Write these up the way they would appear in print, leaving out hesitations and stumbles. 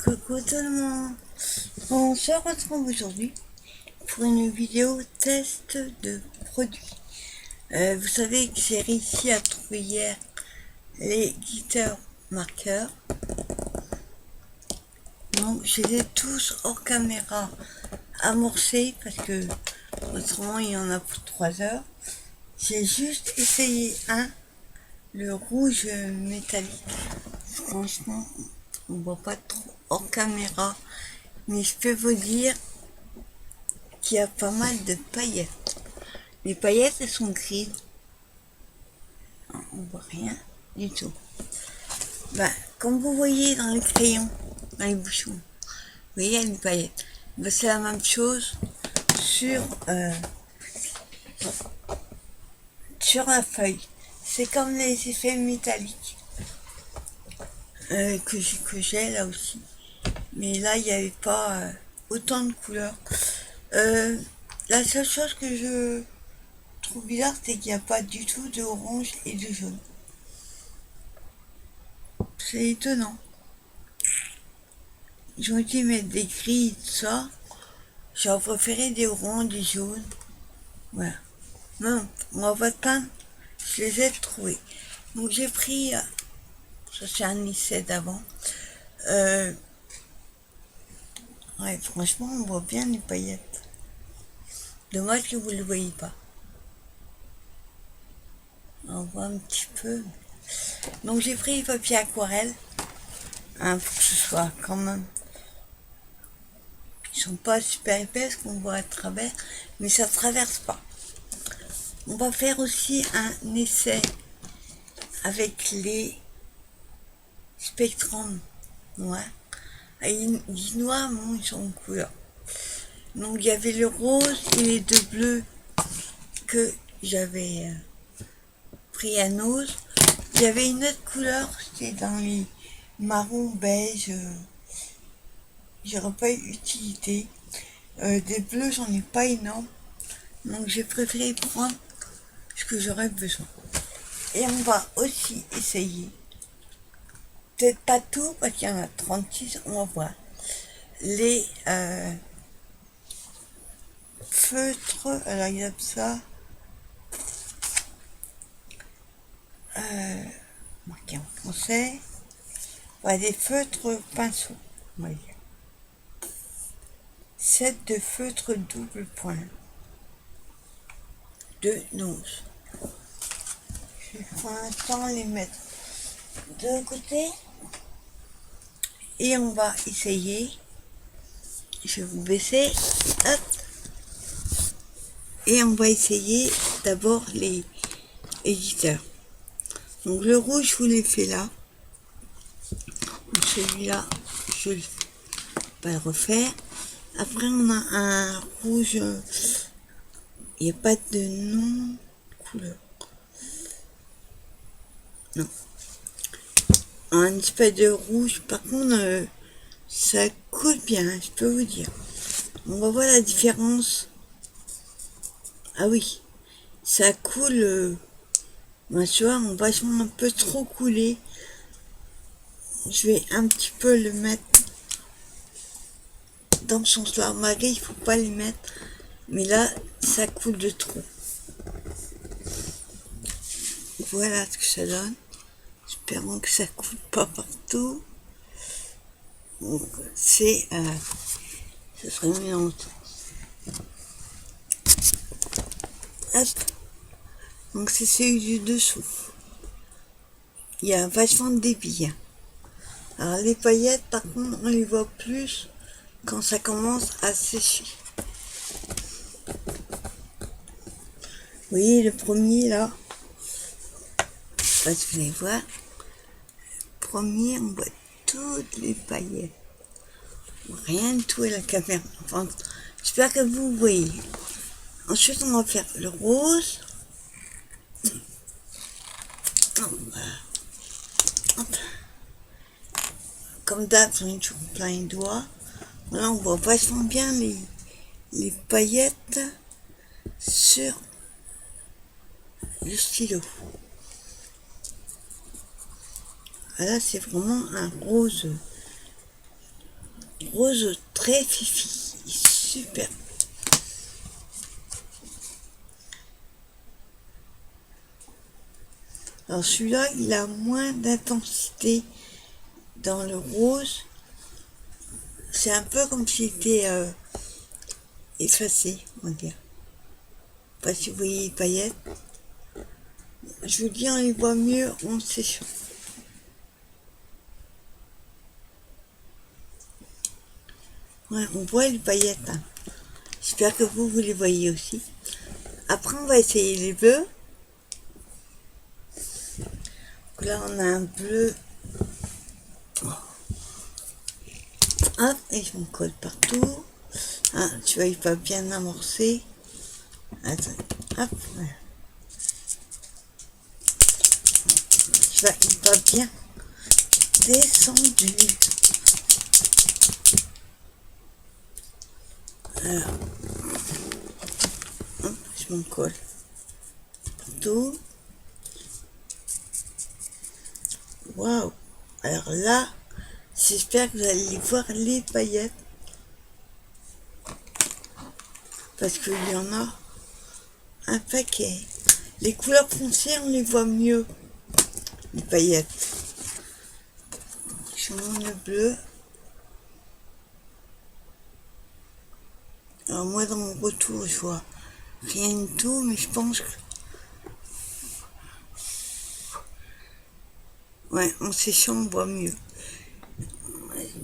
Coucou tout le monde, on se retrouve aujourd'hui pour une vidéo test de produits. Vous savez que j'ai réussi à trouver hier les guitare marqueurs. Donc je les ai tous hors caméra amorcés parce que autrement il y en a pour 3 heures. J'ai juste essayé le rouge métallique. Franchement, on voit pas trop hors caméra, mais je peux vous dire qu'il y a pas mal de paillettes. Les paillettes, elles sont grises. On voit rien du tout. Comme vous voyez dans les crayons, dans les bouchons, vous voyez, il y a une paillette. C'est la même chose sur, sur la feuille. C'est comme les effets métalliques que j'ai là aussi. Mais là, il n'y avait pas autant de couleurs. La seule chose que je trouve bizarre, c'est qu'il n'y a pas du tout de orange et de jaune. C'est étonnant. Ils ont dû mettre des gris et tout ça. J'aurais préféré des oranges, des jaunes. Voilà. Non, on va pas, je les ai trouvés. Donc j'ai pris, ça c'est un lycée d'avant. Ouais, franchement, on voit bien les paillettes. Dommage que vous ne le voyez pas. On voit un petit peu. Donc j'ai pris les papiers aquarelle. Pour que ce soit quand même. Ils sont pas super épais qu'on voit à travers, mais ça traverse pas. On va faire aussi un essai avec les spectrums noirs. Les noirs, bon, ils sont en couleur. Donc il y avait le rose et les deux bleus que j'avais pris à Nose. Il y avait une autre couleur, c'était dans les marron beige. J'aurais pas eu utilité. Des bleus, j'en ai pas énorme. Donc j'ai préféré prendre ce que j'aurais besoin. Et on va aussi essayer, peut-être pas tout parce qu'il y en a 36, on va voir, les feutres, alors il y a ça, marqué en français, des feutres pinceaux, on va dire. 7 de feutres double point de Nose. Je vais pour l'instant les mettre de côté et on va essayer. Je vais vous baisser, hop, et on va essayer d'abord les éditeurs. Donc le rouge, je vous l'ai fait là. Celui-là, je ne vais pas le refaire. Après, on a un rouge. Il n'y a pas de nom couleur. Non. Un espèce de rouge. Par contre, ça coule bien, je peux vous dire. On va voir la différence. Ah oui, ça coule. Tu vois, on va un peu trop couler. Je vais un petit peu le mettre dans son sens-là. Malgré, il faut pas les mettre. Mais là, ça coule de trop. Voilà ce que ça donne. Espérons que ça coule pas partout. Donc, c'est... ce serait mieux en tout. Hop. Donc, c'est celui du dessous. Il y a vachement de débit. Alors, les paillettes, par contre, on les voit plus quand ça commence à sécher. Vous voyez, le premier, là, je sais pas si vous allez voir. Le premier, on voit toutes les paillettes. Rien du tout à la caméra. Enfin, j'espère que vous voyez. Ensuite, on va faire le rose. Comme d'hab, j'en ai toujours plein les doigts. Là, on voit vachement bien les paillettes sur le stylo. Là, c'est vraiment un rose rose très fifi, super. Alors celui-là, il a moins d'intensité dans le rose. C'est un peu comme s'il était effacé, on va dire. Pas si vous voyez les paillettes. Je vous dis, on les voit mieux en séchant. Ouais, on voit les paillettes. Hein. J'espère que vous les voyez aussi. Après, on va essayer les bleus. Là, on a un bleu. Hop, et je me colle partout. Ah, tu vois, il va bien amorcer. Attends, hop, voilà. Tu vois, il va bien descendu. Alors, hop, je m'en colle partout. Waouh! Alors là, j'espère que vous allez voir les paillettes. Parce qu'il y en a un paquet. Les couleurs foncées, on les voit mieux. Les paillettes. Je monte le bleu. Alors moi, dans mon retour, je vois rien du tout, mais je pense que... Ouais, en séchant, on voit mieux.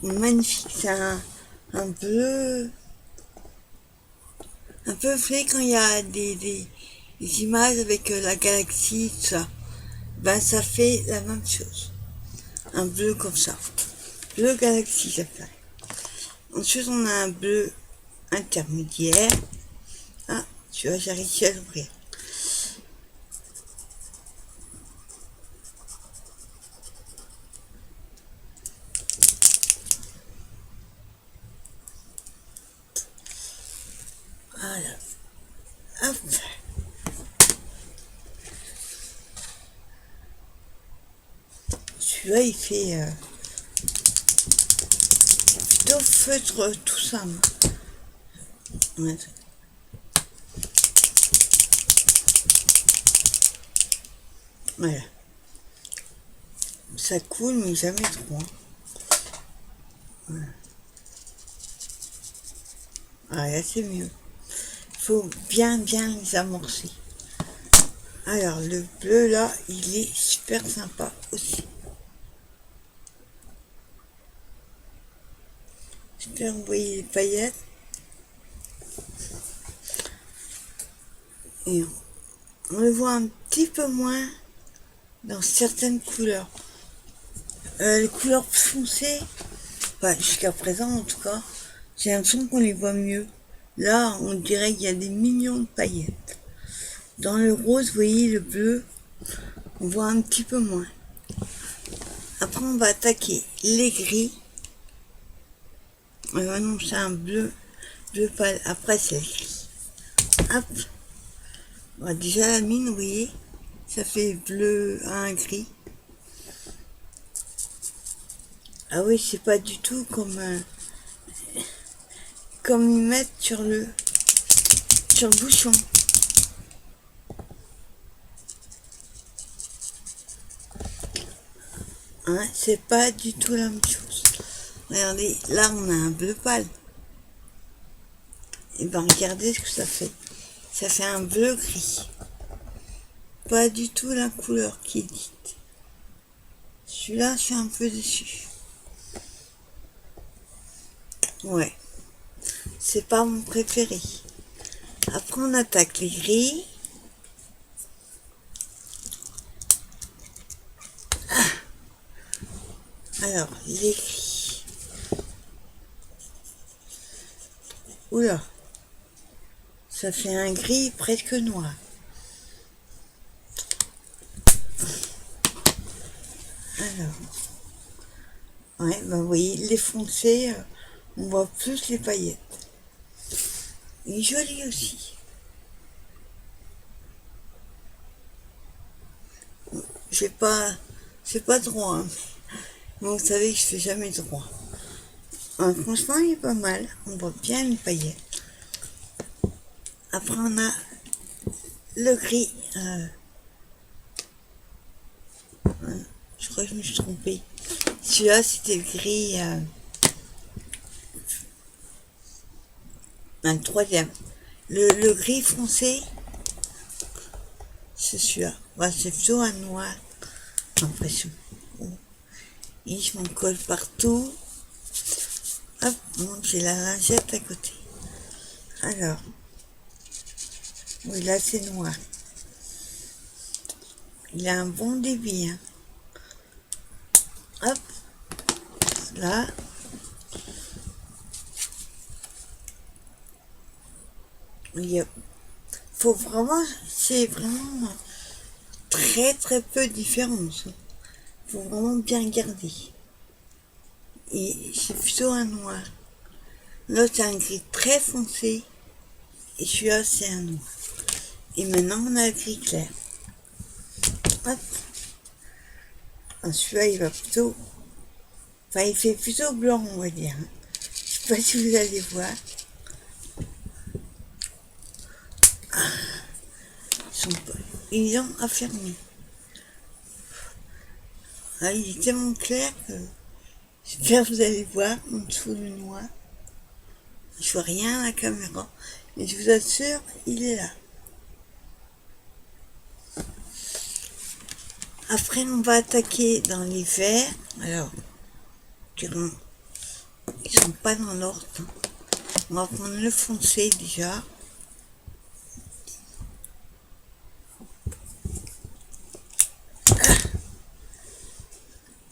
Magnifique, c'est un bleu... Un peu frais quand il y a des images avec la galaxie, tout ça. Ben, ça fait la même chose. Un bleu comme ça. Bleu galaxie, ça fait. Ensuite, on a un bleu intermédiaire. Ah, tu vois, j'ai réussi à l'ouvrir. Voilà. Hop. Celui-là, il fait plutôt feutre tout ça. Ouais. Voilà. Ça coule, mais jamais trop. Voilà. Ah, là, c'est mieux. Il faut bien les amorcer. Alors, le bleu, là, il est super sympa aussi. J'espère que vous voyez les paillettes. Et on le voit un petit peu moins dans certaines couleurs. Les couleurs foncées, enfin, jusqu'à présent en tout cas, j'ai l'impression qu'on les voit mieux. Là, on dirait qu'il y a des millions de paillettes. Dans le rose, vous voyez, le bleu, on voit un petit peu moins. Après, on va attaquer les gris. Non, c'est un bleu pâle. Après, c'est le gris. Hop. Bon, déjà, la mine, vous voyez, ça fait bleu à un gris. Ah oui, c'est pas du tout comme ils mettent sur le bouchon. Hein, c'est pas du tout la même chose. Regardez, là on a un bleu pâle. Et ben regardez ce que ça fait. Ça fait un bleu gris. Pas du tout la couleur qui est dite. Celui-là, je suis un peu déçu. Ouais. C'est pas mon préféré. Après on attaque les gris. Alors, les gris. Oula. Ça fait un gris presque noir. Alors. Ouais, ben vous voyez, les foncés, on voit plus les paillettes. Il est joli aussi. C'est pas droit, hein. Vous savez que je fais jamais droit. Franchement, il est pas mal. On voit bien les paillettes. Après, on a le gris. Je crois que je me suis trompée. Celui-là, c'était le gris. Le troisième. Le gris foncé, c'est celui-là. Ouais, c'est plutôt un noir. L'impression. Et je m'en colle partout. Hop, bon, j'ai la lingette à côté. Alors. Oui, là, c'est noir. Il a un bon débit. Hein. Hop. Là. Il faut vraiment, c'est vraiment très très peu de différence. Il faut vraiment bien garder. Et c'est plutôt un noir. L'autre, c'est un gris très foncé. Et celui-là, c'est un noir. Et maintenant, on a le gris clair. Hop. Celui-là, il va plutôt... Enfin, il fait plutôt blanc, on va dire. Je sais pas si vous allez voir. Ils ont affermi. Ah, il est tellement clair que j'espère que vous allez voir en dessous du noir. Je vois rien à la caméra, mais je vous assure, il est là. Après, on va attaquer dans les verts. Alors, ils sont pas dans l'ordre. On va prendre le foncé déjà.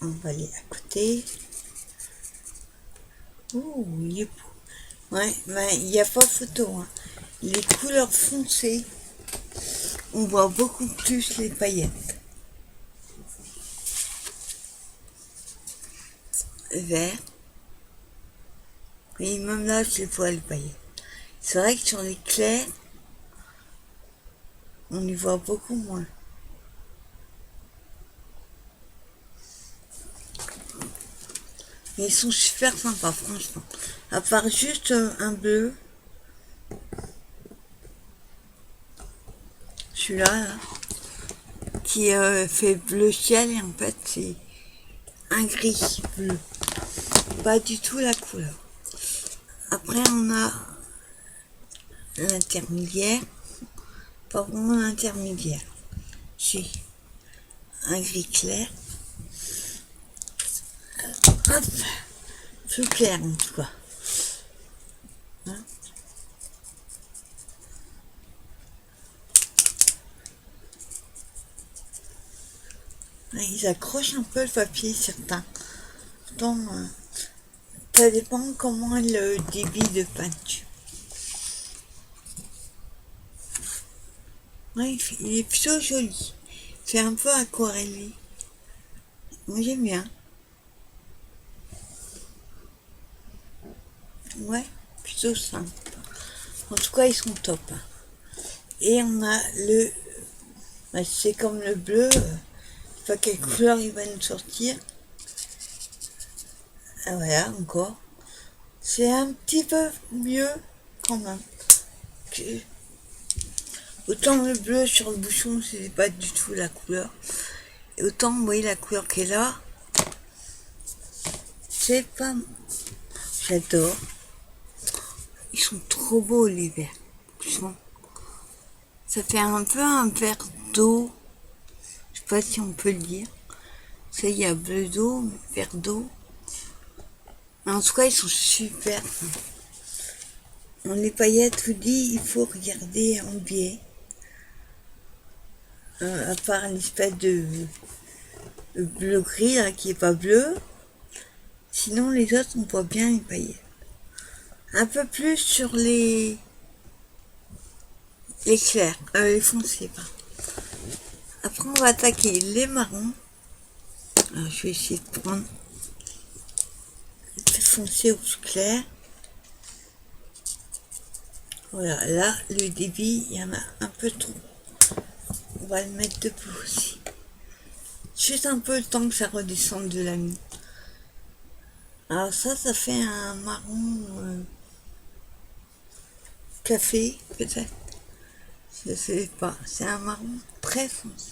On va aller à côté. Ouh, il est beau. Ouais, ben, il n'y a pas photo. Hein. Les couleurs foncées, on voit beaucoup plus les paillettes. Vert. Et même là, je les vois les paillettes. C'est vrai que sur les clairs, on y voit beaucoup moins. Mais ils sont super sympas, franchement. À part juste un bleu. Celui-là, là, qui fait bleu ciel et en fait c'est un gris bleu. Pas du tout la couleur. Après on a l'intermédiaire. Pas vraiment l'intermédiaire. C'est un gris clair. Hop, plus clair en tout cas. Hein? Ils accrochent un peu le papier, certains. Pourtant, ça dépend comment le débit de peinture. Ouais, il est plutôt joli. C'est un peu aquarellé. Moi j'aime bien. Ouais, plutôt simple. En tout cas, ils sont top. Hein. Et on a le... Bah, c'est comme le bleu. Je sais pas quelle couleur il va nous sortir. Ah voilà, encore. C'est un petit peu mieux quand même. Que... Autant le bleu sur le bouchon, c'est pas du tout la couleur. Et autant, vous voyez la couleur qu'elle a. C'est pas... J'adore. Ils sont trop beaux les verts. Franchement. Ça fait un peu un vert d'eau. Je sais pas si on peut le dire. Ça, il y a bleu d'eau, vert d'eau. Mais en tout cas, ils sont super. Les paillettes, je vous dis, il faut regarder en biais. À part l'espèce de bleu gris là, qui est pas bleu. Sinon, les autres, on voit bien les paillettes. Un peu plus sur les clairs, les foncés. Pardon. Après, on va attaquer les marrons. Alors, je vais essayer de prendre le foncé ou clair. Voilà, là, le débit, il y en a un peu trop. On va le mettre debout aussi. Juste un peu le temps que ça redescende de la mie. Alors ça fait un marron café, peut-être. Je sais pas. C'est un marron très foncé.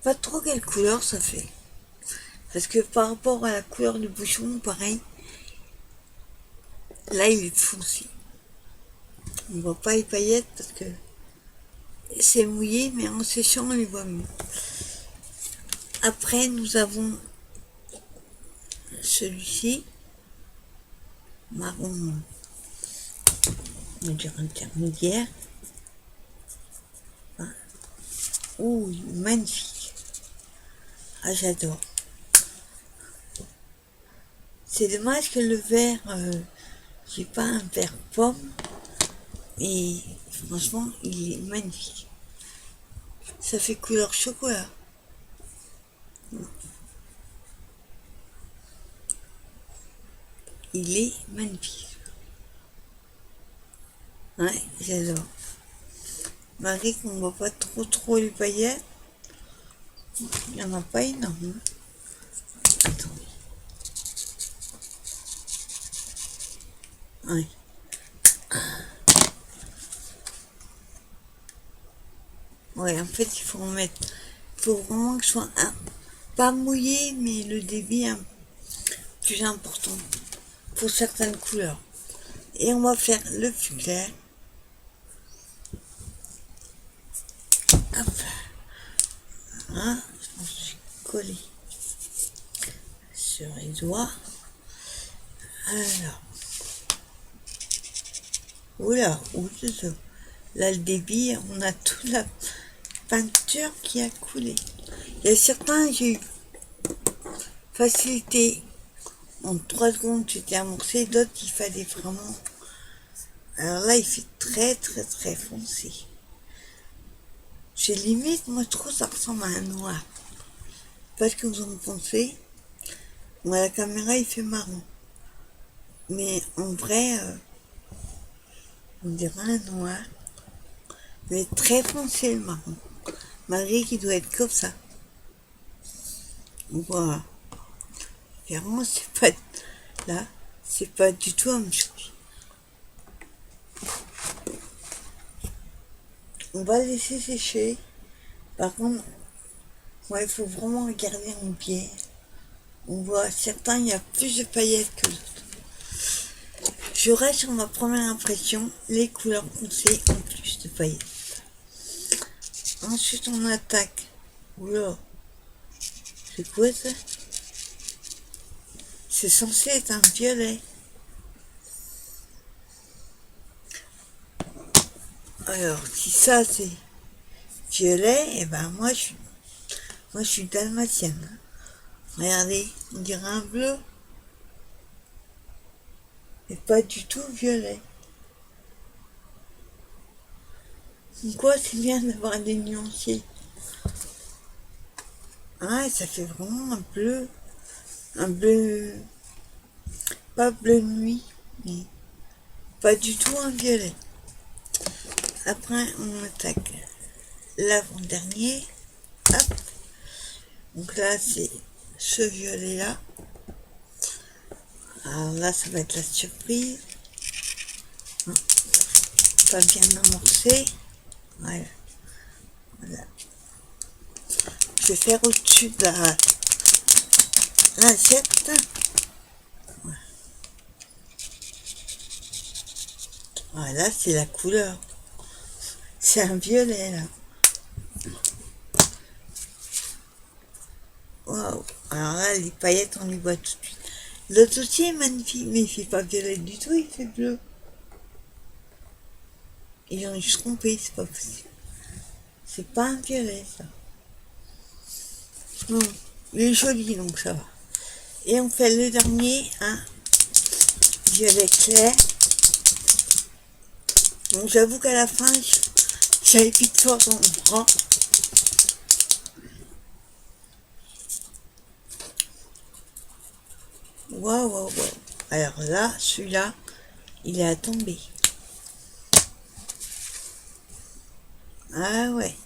Pas trop quelle couleur ça fait. Parce que par rapport à la couleur du bouchon, pareil, là il est foncé. On voit pas les paillettes parce que c'est mouillé, mais en séchant on les voit mieux. Après nous avons celui-ci, marron, on va dire intermédiaire. Hein. Ouh, magnifique. Ah, j'adore. C'est dommage que le vert, j'ai pas un vert pomme, mais franchement, il est magnifique. Ça fait couleur chocolat. Il est magnifique. Ouais, j'adore. Malgré qu'on voit pas trop les paillettes, il n'y en a pas énormément. Attendez. Ouais. Ouais, en fait, il faut en mettre. Il faut vraiment que ce soit pas mouillé, mais le débit plus important pour certaines couleurs. Et on va faire le plus clair. Hop. Hein, je pense que j'ai collé sur les doigts. Alors. Oula, oula. Là, le débit, on a toute la peinture qui a coulé. Il y a certains, j'ai eu facilité. En 3 secondes, j'étais amorcé. D'autres, il fallait vraiment. Alors là, il fait très foncé. J'ai limite, moi, je trouve ça ressemble à un noir. Parce que vous en pensez. Moi, la caméra, il fait marron. Mais en vrai, on dirait un noir. Mais très foncé, le marron. Malgré qu'il doit être comme ça. Voilà. Vraiment, c'est pas là, c'est pas du tout la même chose. On va laisser sécher. Par contre, ouais, il faut vraiment regarder en biais. On voit certains, il y a plus de paillettes que d'autres. Je reste sur ma première impression, les couleurs foncées ont plus de paillettes. Ensuite, on attaque. Oula, c'est quoi ça? C'est censé être un violet. Alors, si ça c'est violet, et ben moi je suis dalmatienne. Regardez, on dirait un bleu. Et pas du tout violet. Quoi, c'est bien d'avoir des nuanciers. Ah, ça fait vraiment un bleu, pas bleu nuit, mais pas du tout un violet. Après, on attaque l'avant-dernier. Hop. Donc là, c'est ce violet-là. Alors là, ça va être la surprise. Non, pas bien amorcé. Voilà. Voilà. Je vais faire au-dessus de l'assiette. Voilà. Voilà, c'est la couleur. C'est un violet, là. Waouh. Alors là, les paillettes, on les voit tout de suite. L'autre aussi est magnifique, mais il fait pas violet du tout, il fait bleu. Ils ont dû se tromper, c'est pas possible. C'est pas un violet, ça. Non, il est joli, donc ça va. Et on fait le dernier, un violet clair. Donc j'avoue qu'à la fin, j'avais vite fort dans le bras. Waouh. Alors là, celui-là, il est à tomber. Ah ouais.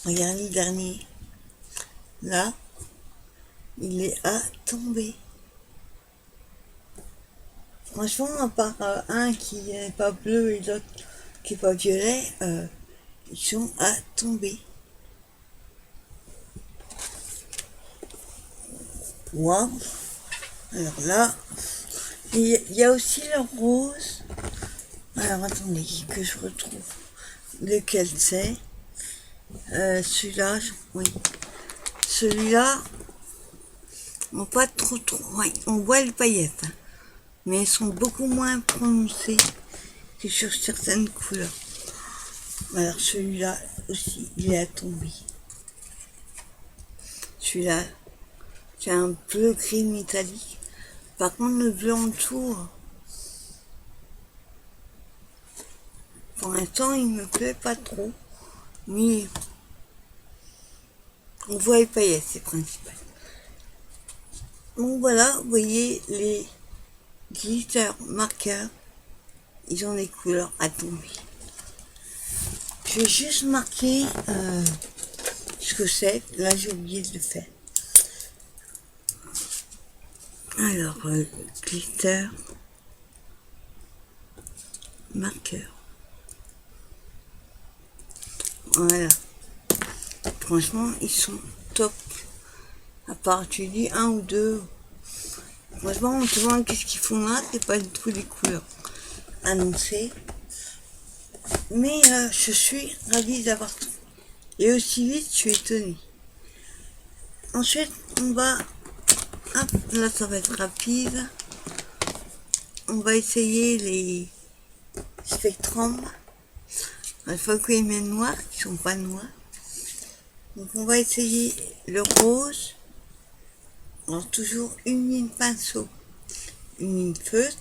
Regardez le dernier. Là, il est à tomber. franchement, à part un qui n'est pas bleu et l'autre qui n'est pas violet, ils sont à tomber. Waouh! Alors là, il y a aussi le rose. Alors attendez, que je retrouve lequel c'est. Celui-là, oui. Celui-là, on pas trop, ouais, on voit les paillettes, hein, mais elles sont beaucoup moins prononcées que sur certaines couleurs. Alors celui-là aussi, il est à tomber. Celui-là, c'est un bleu gris métallique. Par contre, le bleu en dessous, pour l'instant, il me plaît pas trop. Mais on voit les paillettes, c'est principal. Donc voilà, vous voyez les glitter marqueurs. Ils ont des couleurs à tomber. Je vais juste marquer ce que c'est. Là, j'ai oublié de le faire. Alors, glitter marqueur. Voilà. Franchement, ils sont top. À part, tu dis un ou deux. Franchement, on te demande qu'est-ce qu'ils font là, c'est pas du tout les couleurs annoncées. Mais je suis ravie d'avoir tout. Et aussi vite, je suis étonnée. Ensuite, on va... Hop, là, ça va être rapide. On va essayer les spectrums. Il faut qu'il y ait les noirs qui sont pas noirs. Donc, on va essayer le rose. Alors, toujours une mine pinceau, une mine feutre.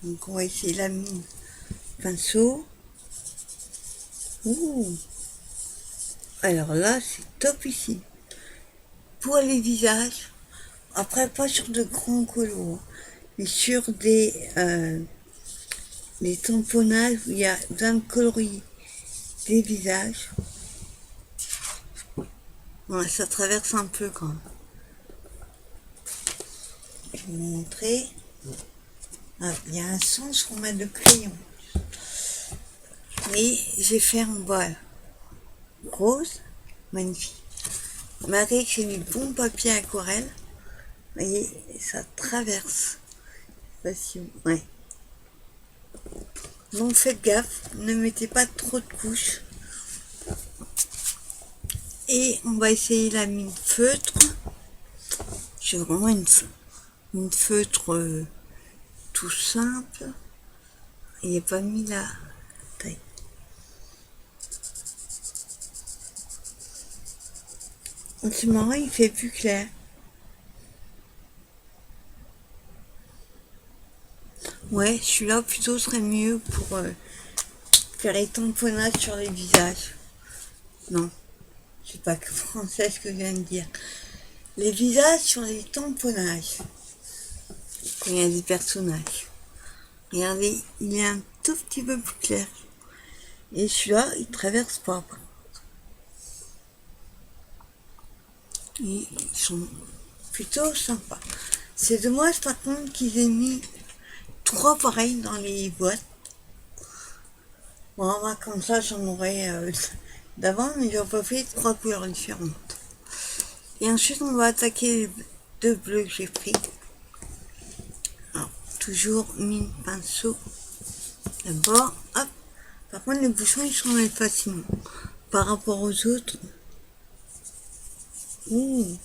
Donc, on va essayer la mine pinceau. Ouh. Alors là, c'est top ici. Pour les visages, après pas sur de grands colos, mais sur des tamponnages où il y a plein de coloris des visages. Ouais, ça traverse un peu quand même. Je vais vous montrer. Ah, il y a un sens pour mettre le crayon. Mais j'ai fait un bol rose, magnifique. Malgré que c'est du bon papier aquarelle, vous voyez, ça traverse. Facile. Ouais. Donc faites gaffe, ne mettez pas trop de couches. Et on va essayer la mine feutre. J'ai vraiment une feutre tout simple. Il n'y a pas mis la taille. C'est marrant, il fait plus clair. Ouais, celui-là plutôt serait mieux pour faire les tamponnages sur les visages. Non, c'est pas que français ce que je viens de dire. Les visages sur les tamponnages. Quand il y a des personnages. Regardez, il est un tout petit peu plus clair. Et celui-là, il traverse pas. Et ils sont plutôt sympas. C'est dommage par contre qu'ils aient mis 3 pareils dans les boîtes. Bon, moi, comme ça, j'en aurais d'avant, mais ils n'ont pas fait 3 couleurs différentes. Et ensuite, on va attaquer les 2 bleus que j'ai pris. Alors, toujours mine pinceau. D'abord, hop. Par contre, les bouchons, ils s'enlèvent facilement. Par rapport aux autres. Ouh.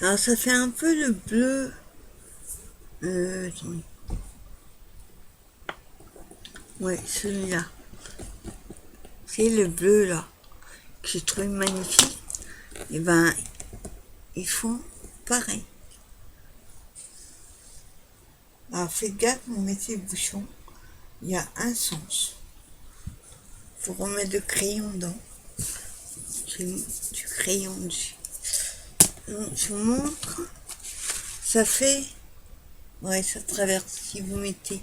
Alors, ça fait un peu le bleu. Attendez. Ouais, celui-là. C'est le bleu, là. Que j'ai trouvé magnifique. Et ben, ils font pareil. Alors, faites gaffe, vous mettez le bouchon. Il y a un sens. Faut remettre le crayon dedans. J'ai mis du crayon dessus. Donc, je vous montre. Ça fait... Ouais, ça traverse si vous mettez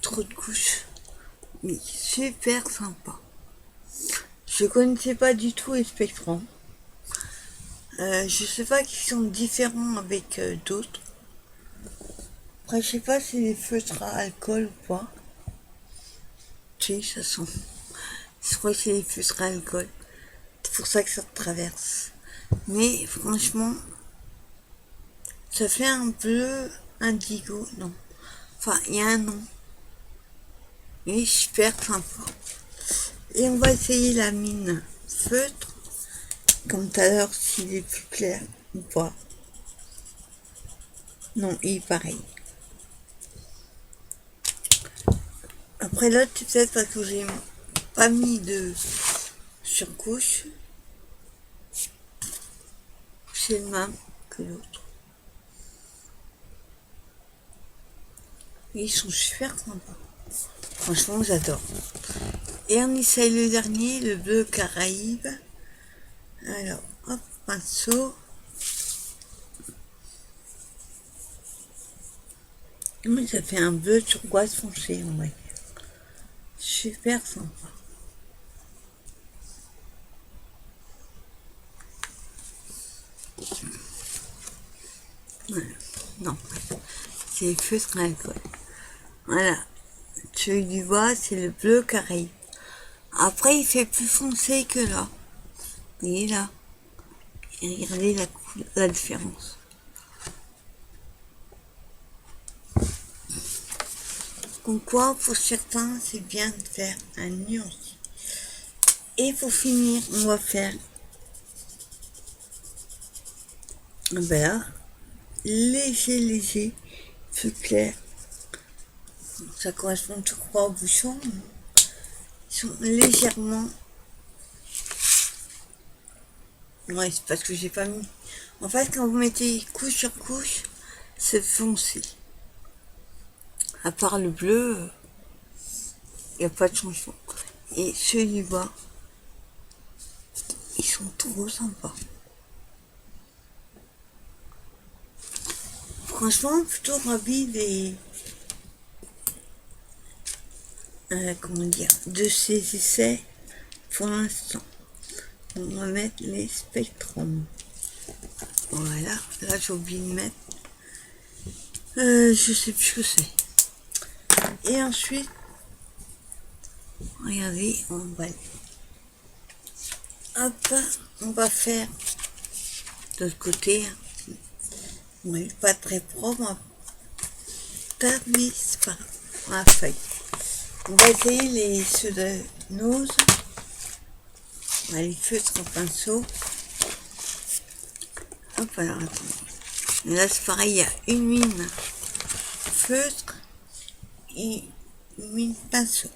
trop de couches. Mais super sympa. Je connaissais pas du tout les spectrums. Je sais pas qu'ils sont différents avec d'autres. Après, je sais pas si les feutres à alcool ou pas. Tu sais, ça sent. Je crois que c'est les feutres à alcool. C'est pour ça que ça te traverse. Mais franchement, ça fait un bleu indigo, non. Enfin, il y a un nom. Et super sympa. Et on va essayer la mine feutre, comme tout à l'heure, s'il est plus clair ou pas. Non, il est pareil. Après l'autre, c'est peut-être parce que j'ai pas mis de surcouche. C'est le même que l'autre. Ils sont super sympas. Franchement, j'adore. Et on essaye le dernier, le bleu Caraïbe. Alors, hop, pinceau. Oui, ça fait un bleu turquoise foncé, on va dire. Super sympa. Voilà. Non, c'est feutre à alcool. Voilà. Celui du bas, c'est le bleu Caraïbe. Après, il fait plus foncé que là. Vous voyez là. Et regardez la différence. Donc quoi, pour certains, c'est bien de faire un nuance. Et pour finir, on va faire ben là, léger, plus clair. Ça correspond toujours pas au bouchon. Ils sont légèrement. Ouais, c'est parce que j'ai pas mis. En fait, quand vous mettez couche sur couche, c'est foncé. À part le bleu, il n'y a pas de changement. Et ceux du bas, ils sont trop sympas. Franchement, plutôt ravi des. Comment dire, de ces essais pour l'instant. On va mettre les spectrums. Voilà, là j'ai oublié de mettre. Je sais plus ce que c'est. Et ensuite, regardez, hop, on va faire de l'autre côté. Oui, pas très propre, on mais c'est pas la feuille. On va essayer ceux de nose. On va les feutres au pinceau. Hop, alors attendez. Et là c'est pareil, il y a une mine feutre et une mine pinceau.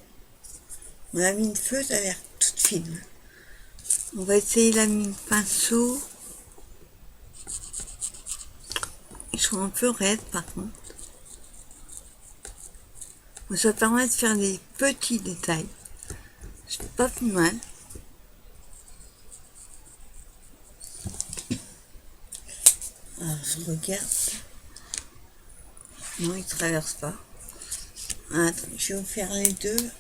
La mine feutre a l'air toute fine. On va essayer la mine pinceau. Ils sont un peu raides par contre. Ça permet de faire des petits détails. C'est pas plus mal. Alors je regarde. Non, il ne traverse pas. Attends, je vais vous faire les deux.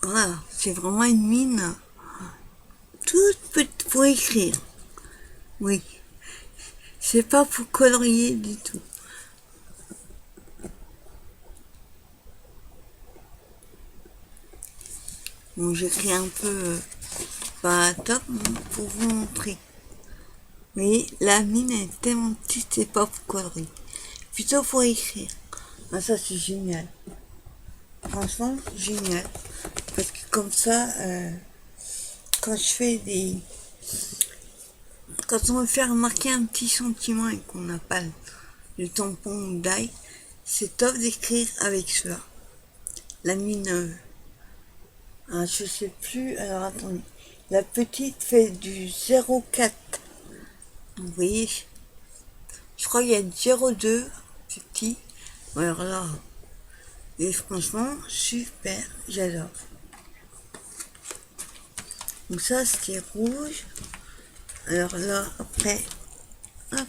Voilà, c'est vraiment une mine toute petite pour écrire. Oui, c'est pas pour colorier du tout. Bon, j'écris un peu pas top pour vous montrer. Mais la mine est tellement petite, c'est pas pour colorier. Plutôt pour écrire. Ah, ça c'est génial. Franchement, génial. Parce que comme ça, quand je fais des... Quand on veut faire remarquer un petit sentiment et qu'on n'a pas le tampon d'ail, c'est top d'écrire avec cela. La mine... je sais plus... Alors attendez. La petite fait du 0,4. Vous voyez, je crois qu'il y a 0,2 petit. Alors là, et franchement, super, j'adore. Donc ça, c'était rouge. Alors là, après, hop,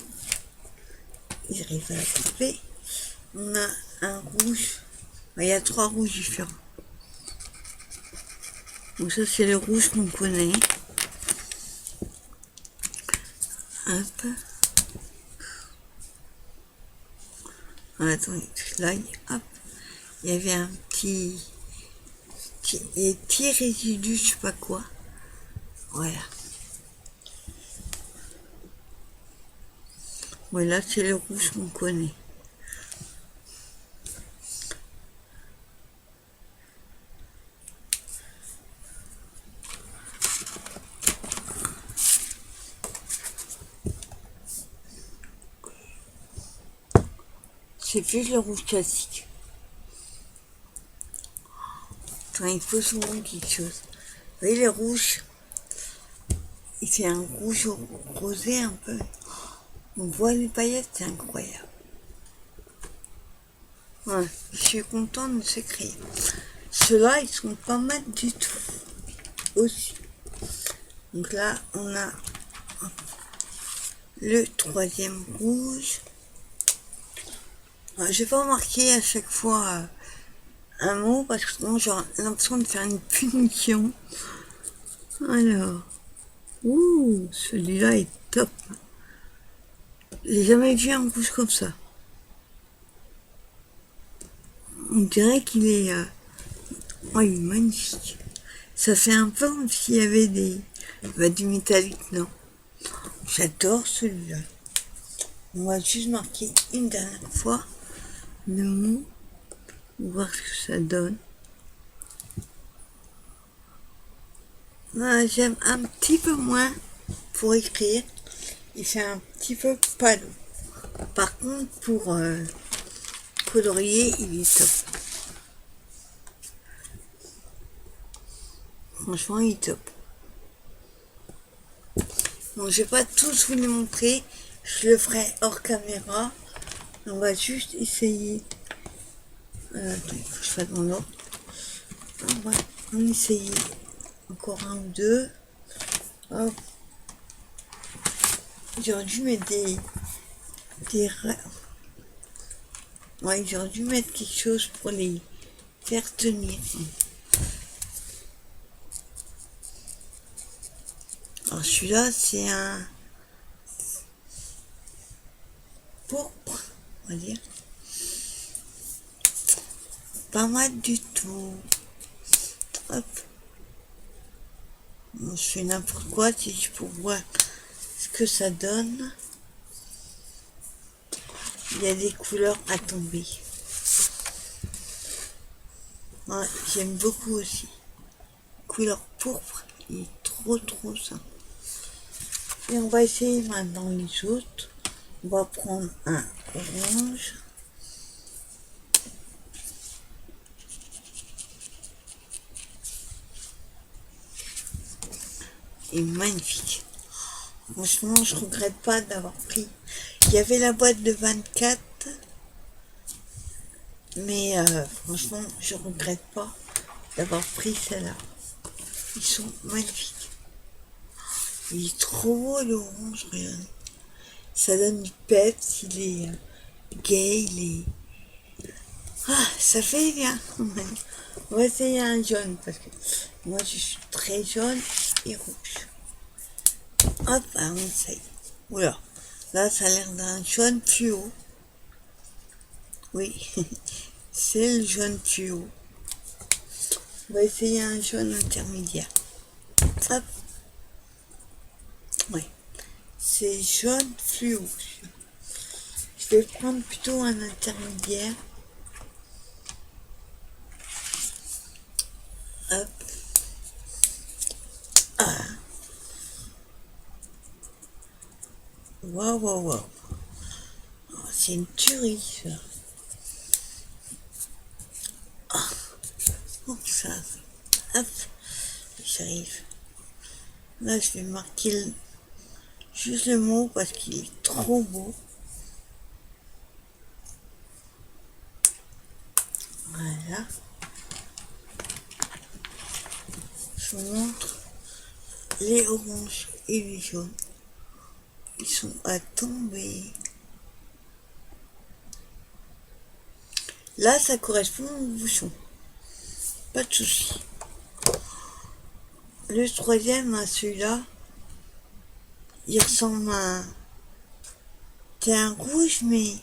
j'arrive à la couper. On a un rouge. Il y a 3 rouges différents. Donc ça, c'est le rouge qu'on connaît. Hop. Attendez, là, hop, il y avait un petit résidu, je sais pas quoi. Voilà. Voilà, c'est le rouge qu'on connaît. C'est plus le rouge classique. Quand il faut souvent quelque chose. Vous voyez, le rouge, il fait un rouge rosé un peu. On voit les paillettes, c'est incroyable. Ouais, je suis contente de ce crayon. Ceux-là, ils sont pas mal du tout. Aussi. Donc là, on a le troisième rouge. Je vais pas marquer à chaque fois un mot parce que sinon j'aurai l'impression de faire une punition. Alors, celui-là est top. J'ai jamais vu un rouge comme ça. On dirait qu'il est, il est magnifique. Ça fait un peu comme s'il y avait du métallique, non? J'adore celui-là. On va juste marquer une dernière fois le mot, voir ce que ça donne. J'aime un petit peu moins pour écrire. Il fait un petit peu pâle. Par contre, pour colorier, il est top. Franchement, il est top. Bon, je vais pas tous vous les montrer. Je le ferai hors caméra. On va juste essayer. Attends, il faut que je fasse dans l'ordre. On va essayer encore un ou deux. Hop. J'aurais dû mettre j'aurais dû mettre quelque chose pour les faire tenir. Alors celui-là, c'est un pourpre, on va dire. Pas mal du tout. Hop. Bon, je fais n'importe quoi si je peux voir ce que ça donne. Il y a des couleurs à tomber. Ouais, j'aime beaucoup aussi. Couleur pourpre, il est trop simple. Et on va essayer maintenant les autres. On va prendre un orange. Et magnifique. Franchement, je regrette pas d'avoir pris. Il y avait la boîte de 24. Mais franchement, je regrette pas d'avoir pris celle-là. Ils sont magnifiques. Il est trop beau l'orange, regardez. Ça donne du peps, il est gay, il est... ça fait bien. On va essayer un jaune parce que moi je suis très jaune et rouge. Hop, on essaye. Oula, là ça a l'air d'un jaune fluo. Oui, c'est le jaune fluo. On va essayer un jaune intermédiaire. Hop. Ouais. C'est jaune fluo. Je vais prendre plutôt un intermédiaire. Hop. Waouh. C'est une tuerie, ça. Ça. Hop. J'arrive. Là, je vais marquer juste le mot parce qu'il est trop beau. Voilà. Je vous montre les oranges et les jaunes. Ils sont à tomber. Là, ça correspond au bouchon. Pas de souci. Le troisième, celui-là, il ressemble à... C'est un rouge, mais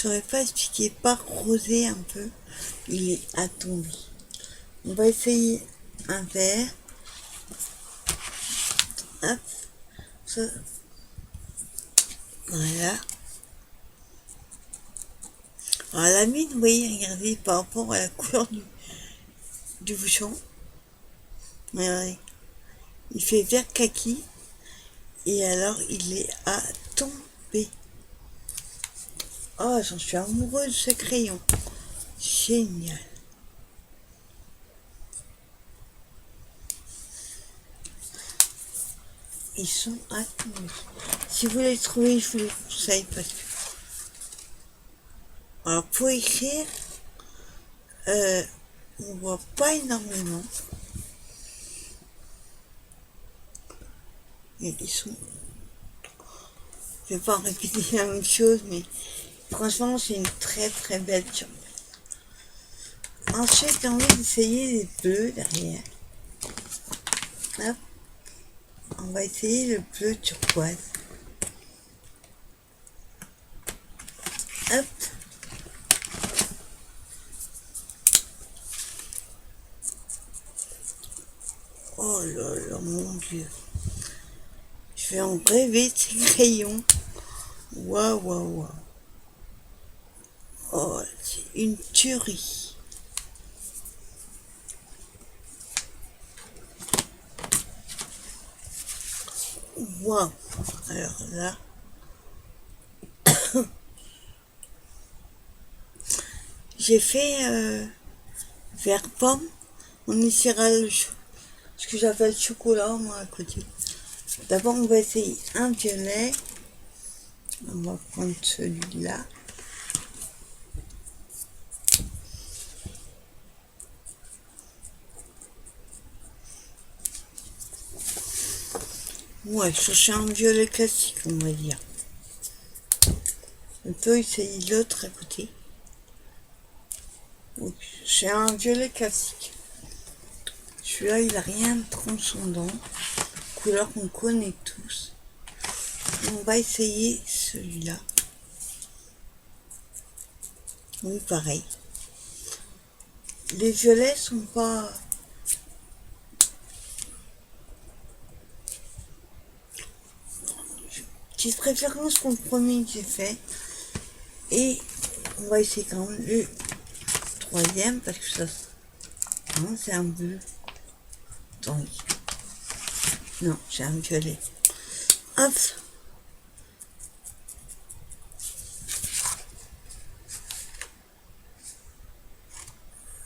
saurais pas expliquer, pas rosé un peu, il est attendu. On va essayer un vert. Hop, ça, voilà. Alors la mine, vous voyez, regardez par rapport à la couleur du bouchon. Regardez, il fait vert kaki et alors il est à tomber. Oh, j'en suis amoureuse de ce crayon. Génial. Ils sont à tomber. Si vous les trouvez, je vous les conseille parce que... Alors pour écrire, on voit pas énormément. Et ils sont... Je vais pas répéter la même chose, mais franchement, c'est une très très belle surprise. Ensuite, j'ai envie d'essayer les bleus derrière. Hop. On va essayer le bleu turquoise. Hop. Oh là là, mon Dieu. Je vais en rêver de ces crayons. Waouh, waouh, waouh. Oh, c'est une tuerie. Waouh. Alors là. J'ai fait vert pomme. On essaiera ce que j'appelle chocolat, moi, à côté. D'abord, on va essayer un violet. On va prendre celui-là. Ouais, chercher un violet classique, on va dire. On peut essayer l'autre à côté. C'est un violet classique. Celui-là, il n'a rien de transcendant. Couleur qu'on connaît tous. On va essayer celui-là. Oui, pareil. Les violets sont pas... Petite préférence pour le premier que j'ai fait. Et on va essayer quand même le troisième parce que ça... Non, c'est un bleu. Attendez. Non, c'est un violet. Hop.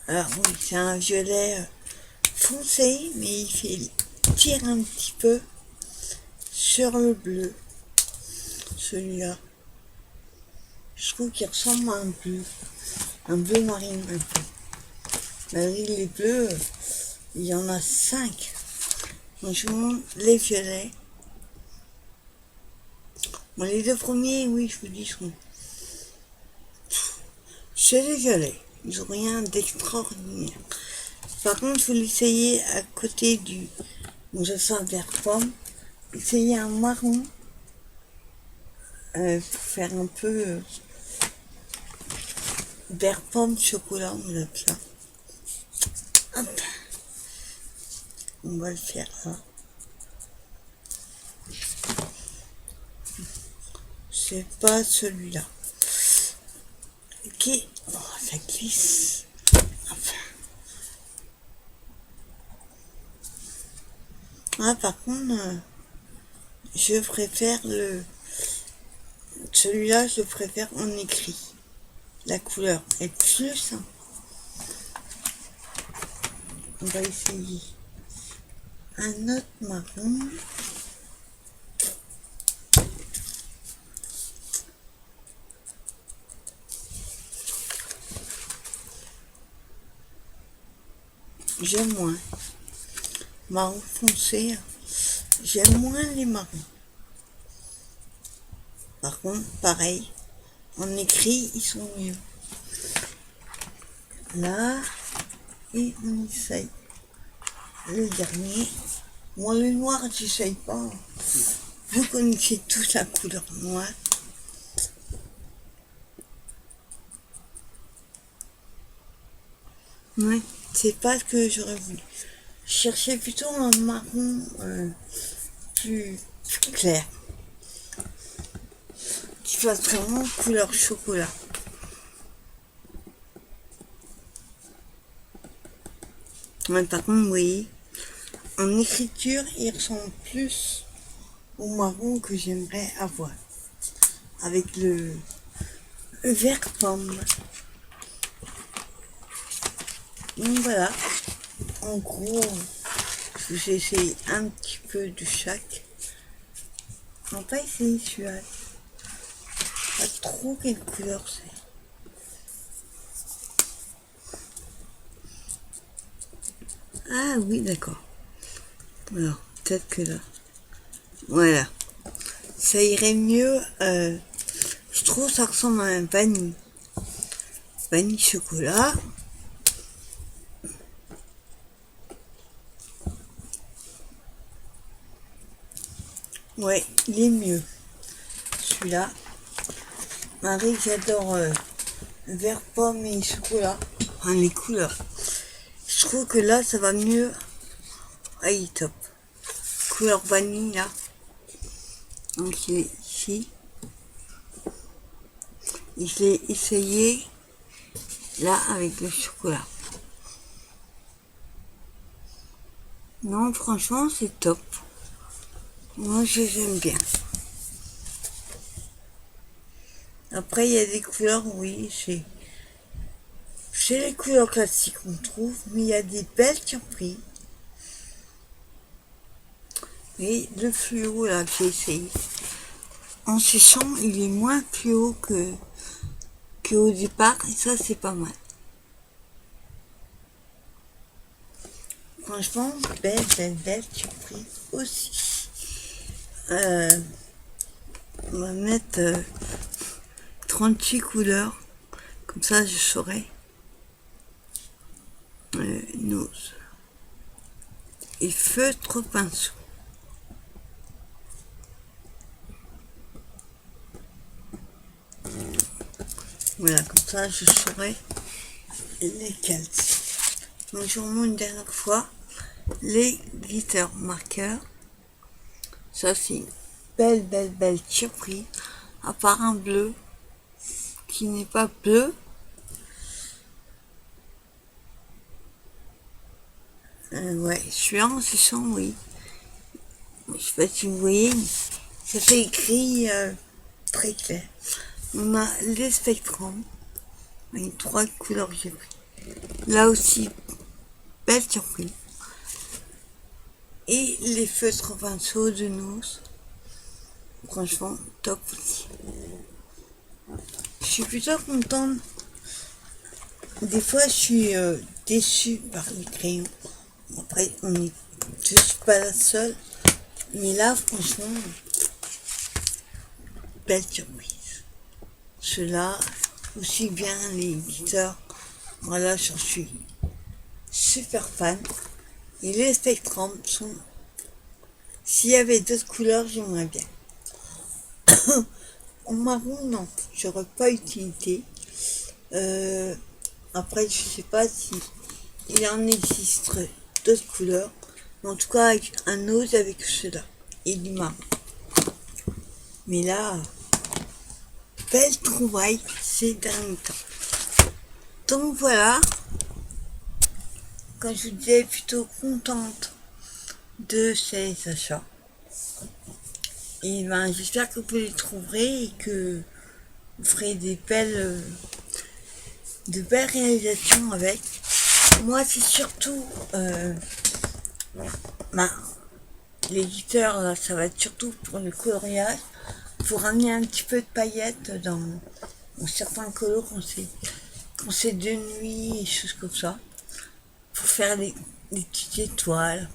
Alors oui, c'est un violet foncé, mais il fait tire un petit peu sur le bleu. Celui-là. Je trouve qu'il ressemble à un bleu marine un peu. Les bleus, il y en a 5. Donc je vous montre les violets. Bon, les deux premiers, oui, je vous dis, sont... C'est les violets. Ils n'ont rien d'extraordinaire. Par contre, je vais l'essayer à côté du... Bon, je sens vert pomme. Essayer un marron. Pour faire un peu... vert pomme chocolat, on appelle ça. Hop. On va le faire là. C'est pas celui-là. Ok. Oh, ça glisse. Enfin. Ah, par contre, je préfère celui-là, je préfère en écrit. La couleur est plus simple. On va essayer un autre marron. J'aime moins. Marron foncé, j'aime moins les marrons. Par contre, pareil, en écrit, ils sont mieux. Là, et on essaye le dernier. Moi, le noir, j'essaye pas. Vous connaissez tous la couleur noire. Ouais, c'est pas ce que j'aurais voulu. Je cherchais plutôt un marron plus clair, qui fasse vraiment couleur chocolat. Ouais, par contre, vous voyez, en écriture, il ressemble plus au marron que j'aimerais avoir, avec le vert pomme. Donc voilà, en gros, j'ai essayé un petit peu de chaque. On va pas essayer celui-là. Pas trop quelle couleur c'est. Ah oui, d'accord. Alors, peut-être que là. Voilà. Ça irait mieux. Je trouve que ça ressemble à un vanille. Vanille chocolat. Ouais, il est mieux. Celui-là. Marie, j'adore vert pomme et chocolat. Enfin, les couleurs. Je trouve que là, ça va mieux. Ah, il est top. Couleur vanille, là. Donc, il est ici. Et je l'ai essayé là avec le chocolat. Non, franchement, c'est top. Moi, j'aime bien. Après, il y a des couleurs, oui, c'est les couleurs classiques qu'on trouve, mais il y a des belles surprises. Et le fluo, là, que j'ai essayé. En séchant, il est moins fluo qu'au départ, et ça, c'est pas mal. Franchement, belle surprise aussi. On va mettre 36 couleurs, comme ça je saurai. Nose. Et feutre pinceau. Voilà, comme ça je saurai lesquels. Donc je remonte une dernière fois les glitter marqueurs. Ça c'est une belle surprise. À part un bleu qui n'est pas bleu. Ouais, celui-là en séchant, oui. Je sais pas si vous voyez, ça fait écrit très clair. On a les spectrums, avec 3 couleurs que j'ai pris. Là aussi, belle surprise. Et les feutres pinceaux de Nose. Franchement, top aussi. Je suis plutôt contente. Des fois, je suis déçue par les crayons. Après, je suis pas la seule. Mais là, franchement, belle surprise. Ceux-là, aussi bien les glitters. Voilà, j'en suis super fan. Et les spectrums sont... S'il y avait d'autres couleurs, j'aimerais bien. En marron, non, j'aurais pas utilité. Après, je sais pas si il en existe d'autres couleurs. Mais en tout cas, avec un ose avec ceux-là. Et du marron. Mais là, belle trouvaille ces derniers temps. Donc voilà. Quand je vous disais plutôt contente de ces achats. Et ben j'espère que vous les trouverez et que vous ferez de belles réalisations avec. Moi c'est surtout les glitters là, ça va être surtout pour le coloriage, pour ramener un petit peu de paillettes dans certains colos quand c'est de nuit et choses comme ça, pour faire des petites étoiles,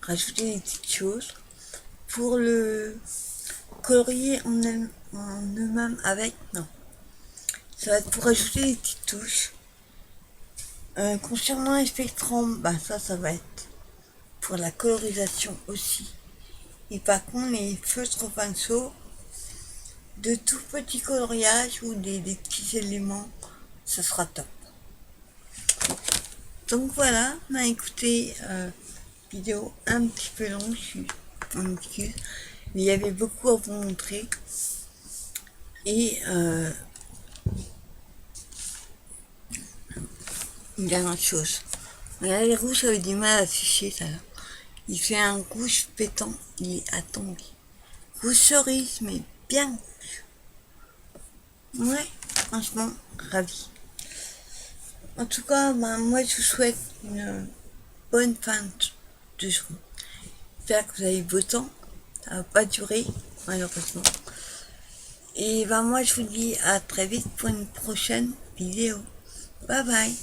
rajouter des petites choses. Pour le colorier en eux-mêmes avec, non. Ça va être pour ajouter des petites touches. Concernant les spectrums, bah ça va être pour la colorisation aussi. Et par contre, les feutres pinceaux, de tout petits coloriages ou des petits éléments, ça sera top. Donc voilà, bah écoutez, vidéo un petit peu longue, je m'en excuse, mais il y avait beaucoup à vous montrer. Et une dernière chose, regardez, les rouges avaient du mal à afficher ça. Il fait un rouge pétant, il est attendri. Rouge cerise, mais bien. Ouais, franchement, ravi. En tout cas, bah, moi je vous souhaite une bonne fin de journée. J'espère que vous avez beau temps. Ça va pas durer, malheureusement. Et ben moi je vous dis à très vite pour une prochaine vidéo. Bye bye.